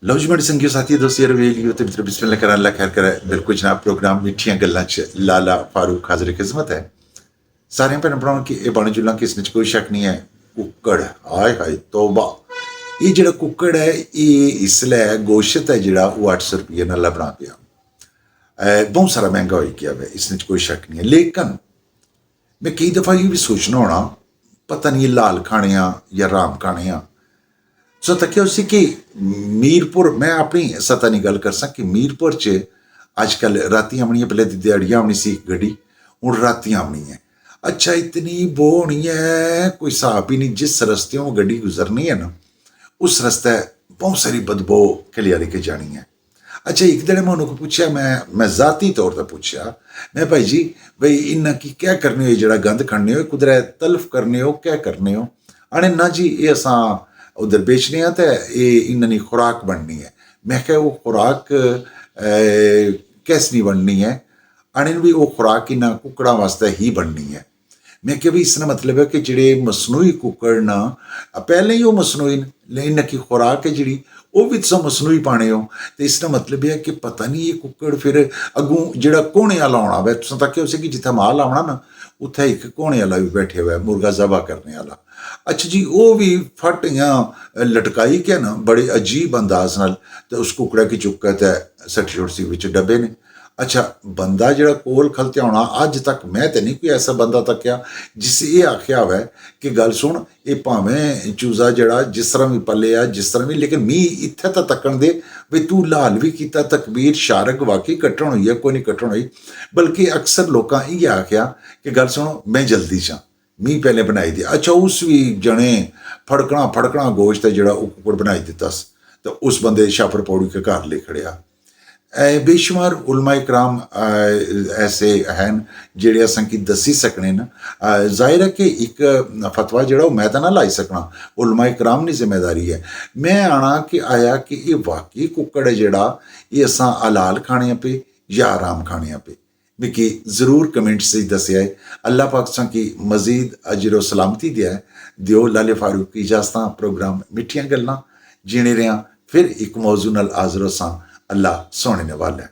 ਲਓ ਜੀ ਮੇਰੇ ਸੰਗੀਓ ਸਾਥੀ ਦੋਸਤੋ ਰਵੇਲੀਓ ਤੇ ਮਿੱਤਰ ਬਿਸਮਿਲ੍ਲਾ ਕਰਾਂ ਅੱਲਾ ਖੈਰ ਕਰੇ। ਬਿਲਕੁਲ ਜਨਾਬ ਪ੍ਰੋਗਰਾਮ ਮਿੱਠੀਆਂ ਗੱਲਾਂ 'ਚ ਲਾਲਾ ਫਾਰੂਕ ਹਾਜ਼ਰ ਖਿਦਮਤ ਹੈ। ਸਾਰਿਆਂ ਭੈਣ ਭਰਾਵਾਂ ਕਿ ਇਹ ਬਣ ਜੁਲਾਂ ਕਿ ਇਸ ਵਿੱਚ ਕੋਈ ਸ਼ੱਕ ਨਹੀਂ ਹੈ। ਕੁੱਕੜ ਹਾਏ ਹਾਏ ਤੋਬਾ, ਇਹ ਜਿਹੜਾ ਕੁੱਕੜ ਹੈ ਇਹ ਇਸ ਲਈ ਗੋਸ਼ਤ ਹੈ ਜਿਹੜਾ ਉਹ 800 ਰੁਪਏ ਨਾਲ ਬਣਾ ਪਿਆ। ਬਹੁਤ ਸਾਰਾ ਮਹਿੰਗਾ ਹੋਈ ਗਿਆ ਵਾ, ਇਸ ਵਿੱਚ ਕੋਈ ਸ਼ੱਕ ਨਹੀਂ ਹੈ। ਲੇਕਿਨ मैं कई दफ़ा ये भी सोचना होना पता नहीं लाल खाने या राम खाने सो तक उसी कि मीरपुर मैं अपनी सतह नहीं गल कर सक कि मीरपुर च अजकल राती आनी है, पहले दिहाड़ियाँ आनी सी गड्डी, हूँ राती आनी है। अच्छा इतनी बो होनी है कोई हिसाब ही नहीं। जिस रस्ते गड्डी गुजरनी है ना उस रस्ते बहुत सारी बदबू खलियारी के जानी है। अच्छा एक दिन मैं उन्होंने पूछा, मैं ज़ाती तौर पर पूछा, मैं भाई जी बई इन्ना की क्या करने हो, जरा गंद खड़ने हो कुदरे तलफ करने हो क्या करने हो? आने ना जी ये असा उधर बेचने तो ये इन्नी खुराक बननी है। मैं क्या वो खुराक कैस नहीं बननी है? आने भी वो खुराक इन्ना कुकड़ा वास्ते ही बननी है। मैं क्या भी इसका मतलब है कि जेडे मसनूई कुकड़ ना पहले ही वो मसनूई इन्ना की खुराक है जी वो भी तुम मसनूई पाने हो, तो इसका मतलब है कि पता नहीं ये कुकड़ फिर अगू जो घोने वाला आना वै तुम तक उसे कि जिथे माल आना ना उत्थे एक घोने वाला भी बैठे हुआ है, मुर्गा जबा करने वाला। अच्छा जी वो भी फट या लटकाई के ना बड़े अजीब अंदाज नाल तो उस कुकड़ा की चुक तो सट्टी छोटी विच डब्बे ने। अच्छा बंदा जो कोल खलत्या होना अज तक मैं तो नहीं कोई ऐसा बंदा तक्या जिसे ये आख्या हुआ है कि गल सुन ये भावें चूजा जड़ा जिस तरह भी पले आ जिस तरह भी, लेकिन मी इत्थे तो तकन दे भी तू लाल भी किया तकबीर शारग वाकई कट्टण हुई है, कोई नहीं कट्टण हुई। बल्कि अक्सर लोग ये आख्या कि गल सुनो मैं जल्दी चा मी पहले बनाई दी। अच्छा उस भी जने फड़कना गोश्त है जड़ा कुकड़ बनाई दिता तो उस बंदे छापर पौड़ी के घर ले खड़िया। बेशुमार उलमा इकराम ऐसे हैं जेड़े असां की दसी सकने ना। जाहिर है कि एक फतवा जड़ा मैं तो ना लाई सकना, उलमा इकराम की जिम्मेदारी है। मैं आना कि आया कि ये वाकई कुकड़ है जड़ा ये असां हलाल खाने पे या आराम खाने पे मिकी ज़रूर कमेंट से दसिया है। अल्लाह पाक सा की मजीद अजर सलामती दिया दियो। लाले फारूक की इजाजत। प्रोग्राम मिठियां गल्लां जीने रहा फिर एक मौजू नाल हाज़र होसां। अल्लाह सोने ने वाला है।